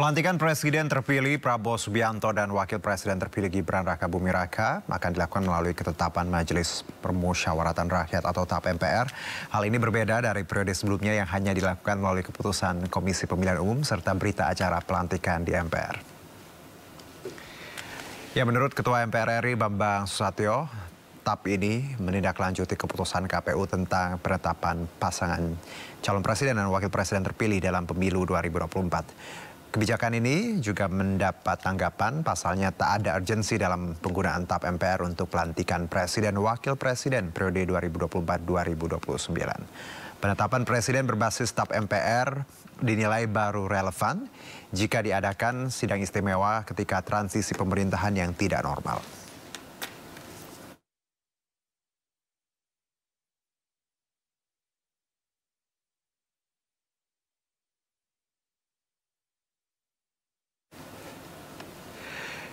Pelantikan Presiden terpilih Prabowo Subianto dan Wakil Presiden terpilih Gibran Rakabuming Raka akan dilakukan melalui ketetapan Majelis Permusyawaratan Rakyat atau TAP MPR. Hal ini berbeda dari periode sebelumnya yang hanya dilakukan melalui keputusan Komisi Pemilihan Umum serta berita acara pelantikan di MPR. Ya, menurut Ketua MPR RI Bambang Susatyo, TAP ini menindaklanjuti keputusan KPU tentang penetapan pasangan calon presiden dan wakil presiden terpilih dalam pemilu 2024. Kebijakan ini juga mendapat tanggapan, pasalnya tak ada urgensi dalam penggunaan TAP MPR untuk pelantikan presiden wakil presiden periode 2024-2029. Penetapan presiden berbasis TAP MPR dinilai baru relevan jika diadakan sidang istimewa ketika transisi pemerintahan yang tidak normal.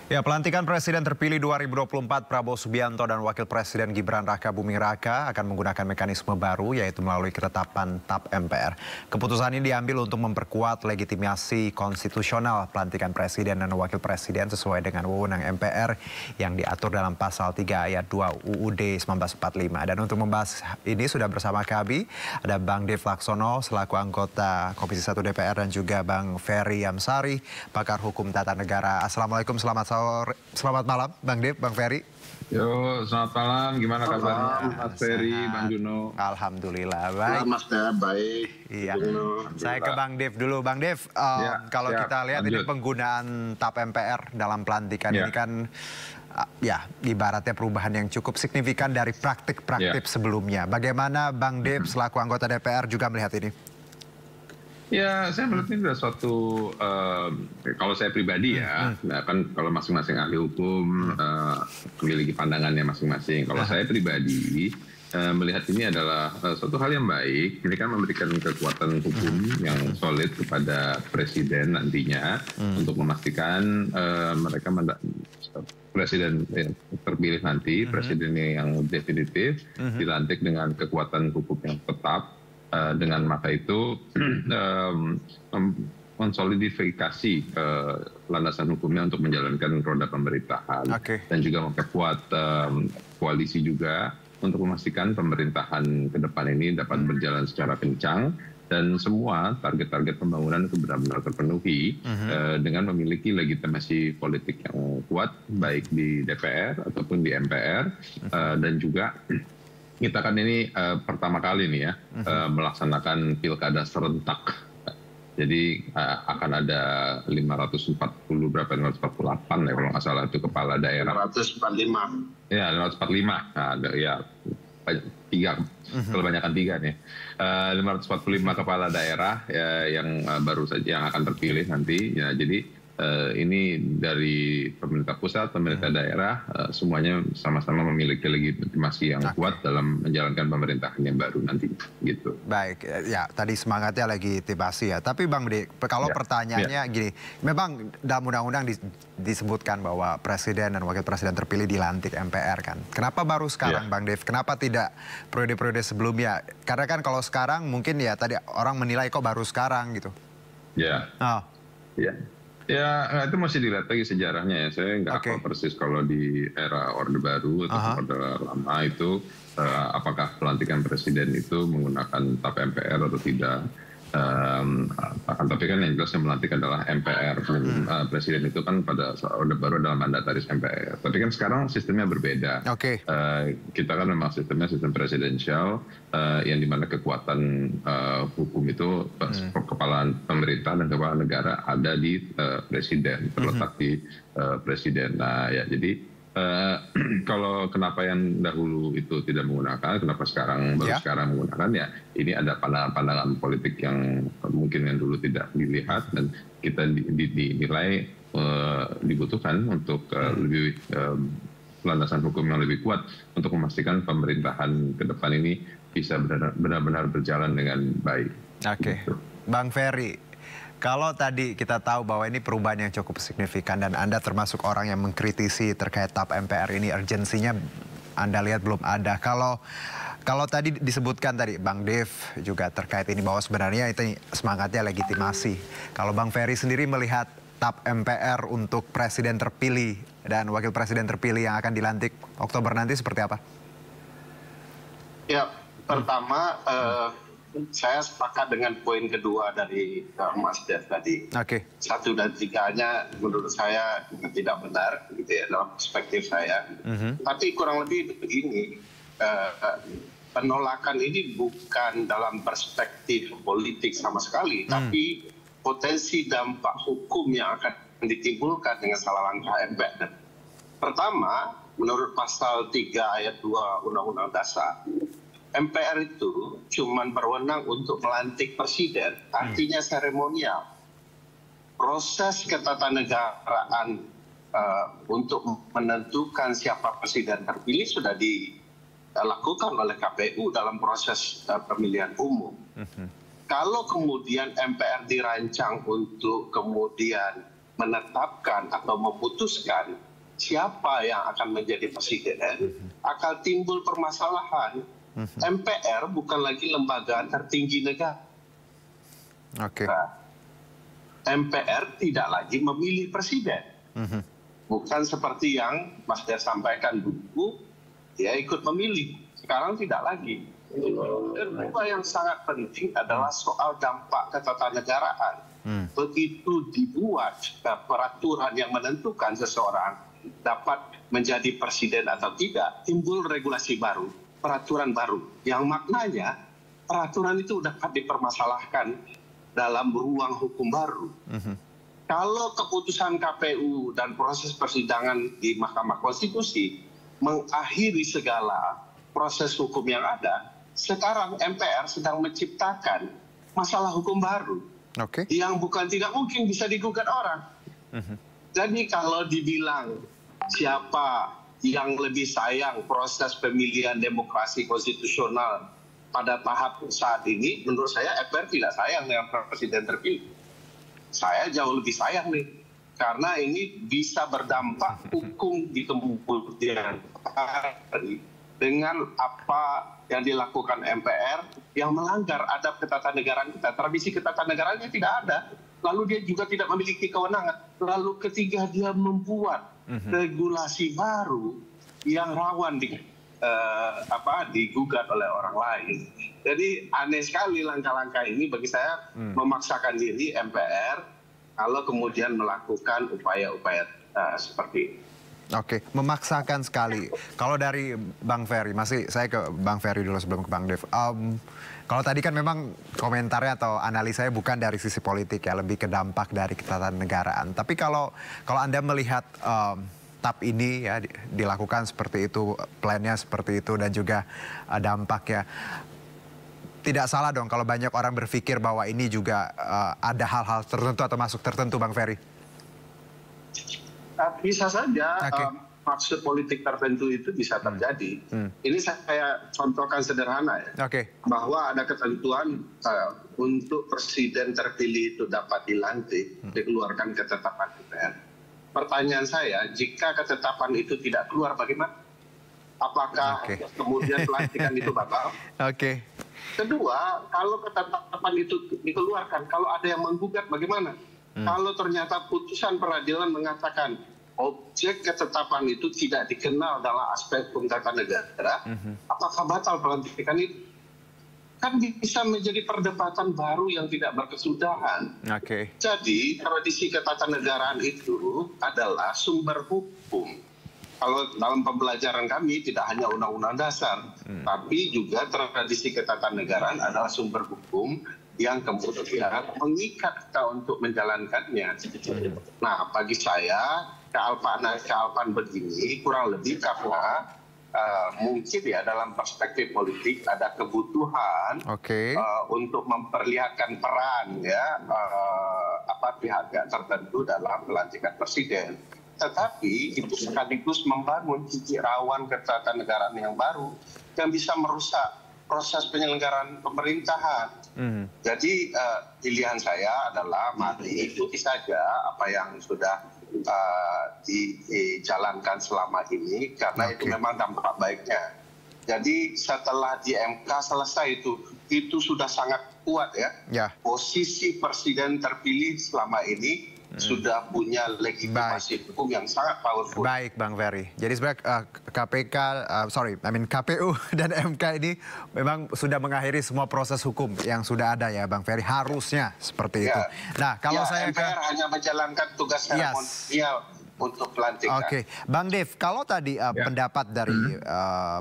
Ya, pelantikan Presiden terpilih 2024 Prabowo Subianto dan Wakil Presiden Gibran Rakabuming Raka akan menggunakan mekanisme baru yaitu melalui ketetapan TAP MPR. Keputusan ini diambil untuk memperkuat legitimasi konstitusional pelantikan Presiden dan Wakil Presiden sesuai dengan wewenang MPR yang diatur dalam pasal 3 ayat 2 UUD 1945. Dan untuk membahas ini sudah bersama kami ada Bang Dev Laksono selaku anggota Komisi 1 DPR dan juga Bang Ferry Amsari, pakar hukum tata negara. Assalamualaikum, selamat malam Bang Dev, Bang Ferry. Yo, selamat malam. Gimana kabarnya Mas Ferry, Bang Juno? Alhamdulillah baik. Mas Dev, baik. Iya. Saya ke Bang Dev dulu. Bang Dev, kalau kita lihat ini penggunaan TAP MPR dalam pelantikan ini kan ya ibaratnya perubahan yang cukup signifikan dari praktik-praktik sebelumnya. Bagaimana Bang Dev selaku anggota DPR juga melihat ini? Ya, saya melihat ini adalah suatu, kalau saya pribadi ya, kan kalau masing-masing ahli hukum memiliki pandangannya masing-masing. Kalau saya pribadi melihat ini adalah suatu hal yang baik. Ini kan memberikan kekuatan hukum yang solid kepada presiden nantinya untuk memastikan mereka presiden terpilih nanti, presiden yang definitif dilantik dengan kekuatan hukum yang tetap. Dengan maka itu mensolidifikasi landasan hukumnya untuk menjalankan roda pemerintahan dan juga memperkuat koalisi juga untuk memastikan pemerintahan ke depan ini dapat berjalan secara kencang dan semua target-target pembangunan itu benar-benar terpenuhi dengan memiliki legitimasi politik yang kuat baik di DPR ataupun di MPR dan juga kita kan ini pertama kali nih ya melaksanakan pilkada serentak. Jadi akan ada 548 ya kalau nggak salah itu kepala daerah. 545. Ya 545. Nah, ya tiga, kebanyakan tiga nih. 545 kepala daerah ya, yang baru saja yang akan terpilih nanti. Ya, jadi ini dari pemerintah pusat, pemerintah daerah, semuanya sama-sama memiliki legitimasi yang kuat dalam menjalankan pemerintahan yang baru nanti, gitu. Baik, ya tadi semangatnya legitimasi ya. Tapi Bang De, kalau pertanyaannya gini, memang dalam undang-undang disebutkan bahwa presiden dan wakil presiden terpilih dilantik MPR kan. Kenapa baru sekarang Bang Dev? Kenapa tidak periode-periode sebelumnya? Karena kan kalau sekarang mungkin ya tadi orang menilai kok baru sekarang gitu. Ya. Ya, itu masih dilihat lagi sejarahnya ya. Saya nggak hafal persis kalau di era Orde Baru atau Orde Lama itu apakah pelantikan presiden itu menggunakan TAP MPR atau tidak. Tapi kan yang jelas yang melantik adalah MPR. Presiden itu kan pada Orde Baru adalah mandataris MPR. Tapi kan sekarang sistemnya berbeda. Kita kan memang sistemnya sistem presidensial yang dimana kekuatan hukum itu kepala pemerintah dan kepala negara ada di presiden, terletak di presiden. Nah ya jadi kalau kenapa yang dahulu itu tidak menggunakan, kenapa sekarang baru sekarang menggunakan ya ini ada pandangan-pandangan politik yang mungkin yang dulu tidak dilihat dan kita dinilai dibutuhkan untuk lebih landasan hukum yang lebih kuat untuk memastikan pemerintahan ke depan ini bisa benar-benar berjalan dengan baik. Bang Ferry. Kalau tadi kita tahu bahwa ini perubahan yang cukup signifikan dan Anda termasuk orang yang mengkritisi terkait TAP MPR ini, urgensinya Anda lihat belum ada. Kalau Kalau tadi disebutkan tadi Bang Dev juga terkait ini bahwa sebenarnya itu semangatnya legitimasi. Kalau Bang Ferry sendiri melihat TAP MPR untuk presiden terpilih dan wakil presiden terpilih yang akan dilantik Oktober nanti seperti apa? Ya, pertama saya sepakat dengan poin kedua dari Mas Dev tadi. Oke. 1 dan 3-nya menurut saya tidak benar, gitu ya, dalam perspektif saya. Tapi kurang lebih begini, penolakan ini bukan dalam perspektif politik sama sekali, tapi potensi dampak hukum yang akan ditimbulkan dengan salah langkah MPR. Pertama, menurut pasal 3 ayat 2 Undang-Undang Dasar, MPR itu cuma berwenang untuk melantik presiden, artinya seremonial. Proses ketatanegaraan untuk menentukan siapa presiden terpilih sudah dilakukan oleh KPU dalam proses pemilihan umum. Kalau kemudian MPR dirancang untuk kemudian menetapkan atau memutuskan siapa yang akan menjadi presiden, akan timbul permasalahan. MPR bukan lagi lembaga tertinggi negara. MPR tidak lagi memilih presiden. Bukan seperti yang Mas Dev sampaikan dulu, dia ikut memilih. Sekarang tidak lagi. Kedua yang sangat penting adalah soal dampak ketatanegaraan. Begitu dibuat peraturan yang menentukan seseorang dapat menjadi presiden atau tidak, timbul regulasi baru, peraturan baru, yang maknanya peraturan itu dapat dipermasalahkan dalam ruang hukum baru. Kalau keputusan KPU dan proses persidangan di Mahkamah Konstitusi mengakhiri segala proses hukum yang ada, sekarang MPR sedang menciptakan masalah hukum baru yang bukan tidak mungkin bisa digugat orang. Jadi kalau dibilang siapa yang lebih sayang proses pemilihan demokrasi konstitusional pada tahap saat ini, menurut saya MPR tidak sayang dengan presiden terpilih. Saya jauh lebih sayang nih, karena ini bisa berdampak hukum di kemudian hari dengan apa yang dilakukan MPR yang melanggar adab ketatanegaraan kita. Tradisi ketatanagaranya tidak ada, lalu dia juga tidak memiliki kewenangan. Lalu ketiga, dia membuat regulasi baru yang rawan digugat oleh orang lain. Jadi aneh sekali langkah-langkah ini bagi saya, memaksakan diri MPR kalau kemudian melakukan upaya-upaya seperti ini. Oke, memaksakan sekali. Kalau dari Bang Ferry, saya ke Bang Ferry dulu sebelum ke Bang Dev. Kalau tadi kan memang komentarnya atau analisanya bukan dari sisi politik ya, lebih ke dampak dari ketatanegaraan. Tapi kalau Anda melihat TAP ini ya dilakukan seperti itu, plannya seperti itu dan juga dampaknya, tidak salah dong kalau banyak orang berpikir bahwa ini juga ada hal-hal tertentu atau masuk tertentu, Bang Ferry? Bisa saja maksud politik tertentu itu bisa terjadi. Ini saya contohkan sederhana ya, bahwa ada ketentuan untuk presiden terpilih itu dapat dilantik, dikeluarkan ketetapan DPR. Pertanyaan saya, jika ketetapan itu tidak keluar bagaimana? Apakah kemudian pelantikan itu batal? Kedua, kalau ketetapan itu dikeluarkan, kalau ada yang menggugat bagaimana? Kalau ternyata putusan peradilan mengatakan objek ketetapan itu tidak dikenal dalam aspek hukum tata negara, apakah batal pelantikan itu? Kan bisa menjadi perdebatan baru yang tidak berkesudahan. Jadi tradisi ketatanegaraan itu adalah sumber hukum. Kalau dalam pembelajaran kami tidak hanya Undang-Undang Dasar, tapi juga tradisi ketatanegaraan adalah sumber hukum yang kemudian mengikat kita untuk menjalankannya. Nah, bagi saya kealpaan begini kurang lebih karena mungkin ya dalam perspektif politik ada kebutuhan untuk memperlihatkan peran ya pihak tertentu dalam pelantikan presiden. Tetapi itu sekaligus membangun titik rawan ketatanegaraan yang baru yang bisa merusak proses penyelenggaraan pemerintahan. Jadi pilihan saya adalah mari ikuti saja apa yang sudah dijalankan selama ini, karena itu memang dampak baiknya. Jadi setelah di MK selesai itu sudah sangat kuat ya. Posisi presiden terpilih selama ini sudah punya legitimasi hukum yang sangat powerful. Baik, Bang Ferry. Jadi sebenarnya KPU dan MK ini memang sudah mengakhiri semua proses hukum yang sudah ada ya, Bang Ferry. Harusnya seperti itu. Nah, kalau saya MPR hanya menjalankan tugas seremonial untuk pelantikan. Oke, Bang Dev, kalau tadi pendapat dari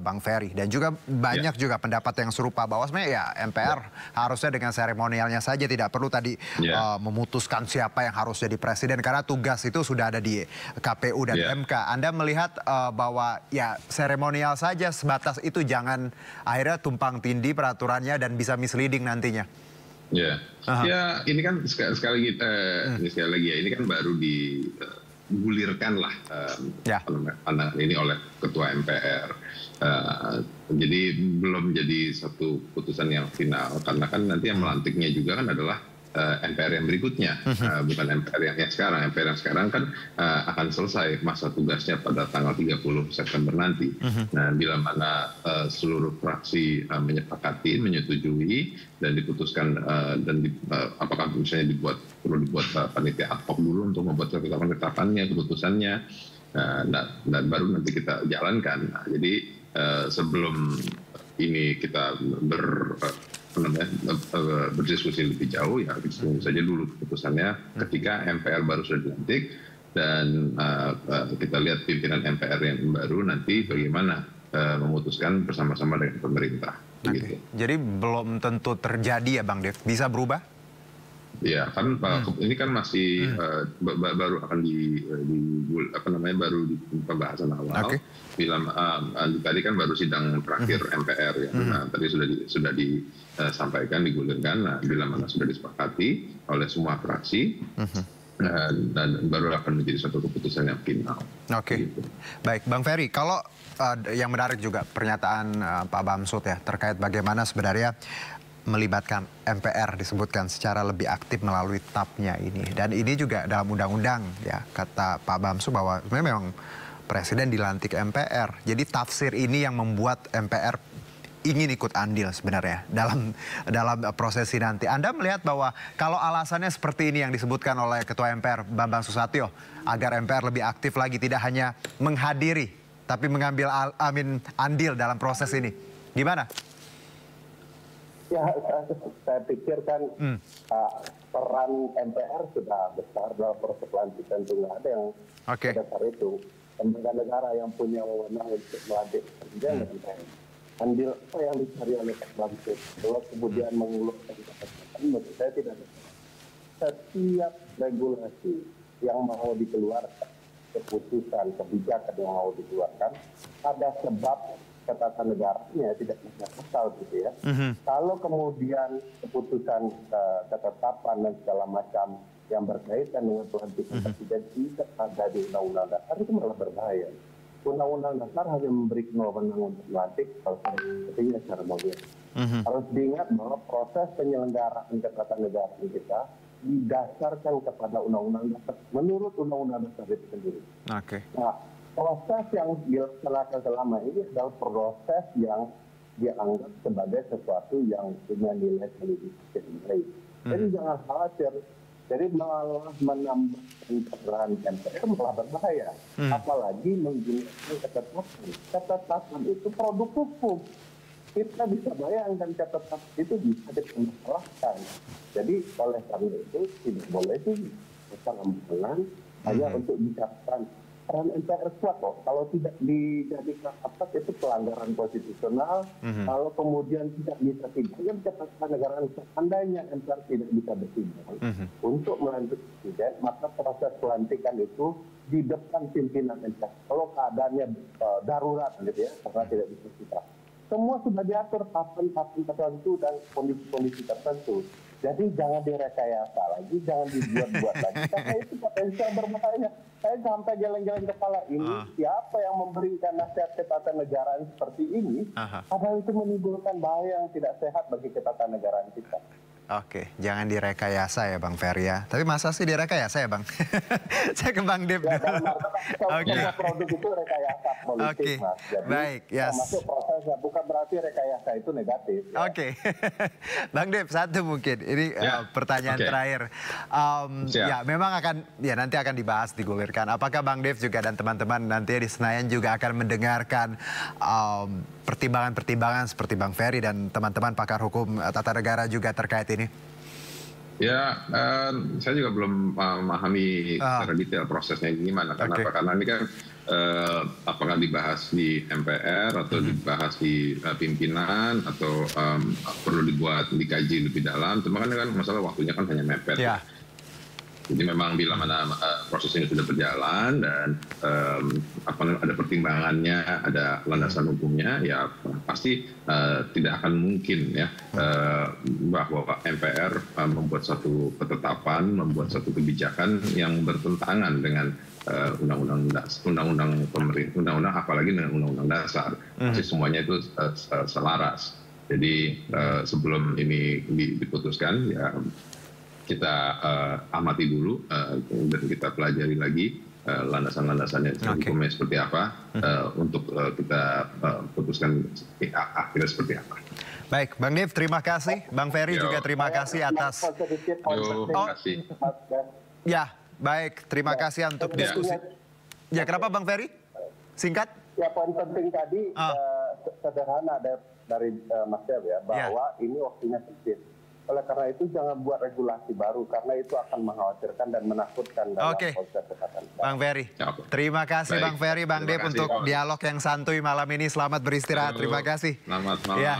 Bang Ferry dan juga banyak juga pendapat yang serupa bahwa sebenarnya ya MPR harusnya dengan seremonialnya saja, tidak perlu tadi memutuskan siapa yang harus jadi presiden karena tugas itu sudah ada di KPU dan MK. Anda melihat bahwa ya seremonial saja sebatas itu, jangan akhirnya tumpang tindih peraturannya dan bisa misleading nantinya. Ya ini kan sekali lagi ya, ini kan baru digulirkan lah ini oleh Ketua MPR. Jadi belum jadi satu putusan yang final, karena kan nanti yang melantiknya juga kan adalah MPR yang berikutnya, bukan MPR yang sekarang. MPR yang sekarang kan akan selesai masa tugasnya pada tanggal 30 September nanti. Nah, bila mana seluruh fraksi menyetujui dan diputuskan apakah misalnya perlu dibuat panitia ad hoc dulu untuk membuat ketetapannya, keputusannya, dan baru nanti kita jalankan. Nah, jadi sebelum ini kita berdiskusi lebih jauh, ya tunggu saja dulu keputusannya ketika MPR baru sudah dilantik, dan kita lihat pimpinan MPR yang baru nanti bagaimana memutuskan bersama-sama dengan pemerintah. Gitu. Jadi belum tentu terjadi ya Bang Dev, bisa berubah? Ya kan ini kan masih baru akan baru di pembahasan awal. Tadi kan baru sidang terakhir MPR ya. Nah, tadi sudah disampaikan, digulirkan. Nah, bila mana sudah disepakati oleh semua fraksi, dan baru akan menjadi satu keputusan yang final. Gitu. Baik, Bang Ferry, kalau yang menarik juga pernyataan Pak Bamsud ya terkait bagaimana sebenarnya melibatkan MPR disebutkan secara lebih aktif melalui TAP-nya ini. Dan ini juga dalam undang-undang ya, kata Pak Bamsud bahwa memang presiden dilantik MPR. Jadi tafsir ini yang membuat MPR ingin ikut andil sebenarnya dalam prosesi nanti. Anda melihat bahwa kalau alasannya seperti ini yang disebutkan oleh Ketua MPR Bambang Susatyo, agar MPR lebih aktif lagi, tidak hanya menghadiri tapi mengambil andil dalam proses ini. Gimana? Ya, saya pikir kan peran MPR sudah besar dalam proses pelantikan, itu nggak ada yang besar itu. Lembaga negara yang punya wewenang untuk melantik presiden dan MPR. Andil apa yang dicari oleh Pak Bamsud, kalau kemudian mengulurkan keputusan, menurut saya tidak ada. Setiap regulasi yang mau dikeluarkan, keputusan, kebijakan yang mau dikeluarkan, ada sebab ketatanegaranya, tidak bisa asal gitu ya. Kalau kemudian keputusan ketetapan dan segala macam yang berkaitan dengan pelantikan presiden tidak ada di Undang-Undang Dasar, itu malah berbahaya. Undang-Undang Dasar hanya memberi wewenang untuk melantik kalau sepertinya secara mobil. Harus diingat bahwa proses penyelenggaraan ketatanegaraan kita didasarkan kepada Undang-Undang Dasar, menurut Undang-Undang Dasar itu sendiri. Nah, proses yang dilaksanakan selama ini adalah proses yang dianggap sebagai sesuatu yang punya nilai politik tinggi. Jadi jangan khawatir. Jadi malah menambahkan peran MPR malah berbahaya. Apalagi menggunakan ketetapan. Ketetapan itu produk hukum. Kita bisa bayangkan ketetapan itu bisa dipermasalahkan. Jadi oleh karena itu tidak boleh sih peran hanya untuk bicarakan. Peran MPR kuat kok. Kalau tidak dijadikan apa itu pelanggaran konstitusional, kalau kemudian tidak bisa sidang, ketatanegaraan seandainya MPR tidak bisa bersidang untuk melantik presiden, maka proses pelantikan itu di depan pimpinan MPR. Kalau keadaannya darurat gitu ya, karena tidak bisa sidang. Semua sudah diatur tahapan-tahapan tertentu dan kondisi-kondisi tertentu. Jadi jangan direkayasa lagi, jangan dibuat-buat lagi. Karena itu potensial berbahaya. Saya sampai geleng-geleng kepala ini, siapa yang memberikan nasihat ketatanegaraan seperti ini, padahal itu menimbulkan bahaya yang tidak sehat bagi ketatanegaraan kita. Oke, jangan direkayasa ya Bang Ferry ya. Tapi masa sih direkayasa ya Bang? Saya ke Bang Dev dulu. Oke. Produk itu rekayasa politik, Mas. Jadi, baik, termasuk prosesnya, bukan berarti rekayasa itu negatif. Ya. Oke. Bang Dev, satu mungkin. Ini pertanyaan terakhir. Ya, memang nanti akan dibahas, digulirkan. Apakah Bang Dev juga dan teman-teman nanti di Senayan juga akan mendengarkan pertimbangan-pertimbangan seperti Bang Ferry dan teman-teman pakar hukum tata negara juga terkait ini? Ya, saya juga belum memahami secara detail prosesnya gimana. Kenapa? Karena ini kan apakah dibahas di MPR atau dibahas di pimpinan atau perlu dibuat dikaji lebih dalam. Cuma kan masalah waktunya kan hanya mepet. Ya. Jadi memang bila mana proses ini sudah berjalan dan ada pertimbangannya, ada landasan hukumnya, ya pasti tidak akan mungkin ya bahwa MPR membuat satu ketetapan, membuat satu kebijakan yang bertentangan dengan undang-undang pemerintah, apalagi dengan undang-undang dasar. Pasti semuanya itu selaras. Jadi sebelum ini diputuskan, ya kita amati dulu dan kita pelajari lagi landasan-landasannya hukumnya seperti apa untuk kita putuskan akhirnya seperti apa. Baik, Bang Dev terima kasih, Bang Ferry juga terima kasih atas. Ya, baik, terima kasih untuk diskusi. Ya, kenapa Bang Ferry? Singkat? Ya, poin penting tadi sederhana dari Mas Dev ya, bahwa ini waktunya sempit. Oleh karena itu jangan buat regulasi baru karena itu akan mengkhawatirkan dan menakutkan dalam proses kesehatan. Bang Ferry, terima kasih. Baik. Bang Ferry, Bang Dev untuk dialog yang santuy malam ini. Selamat beristirahat. Terima kasih. Selamat malam.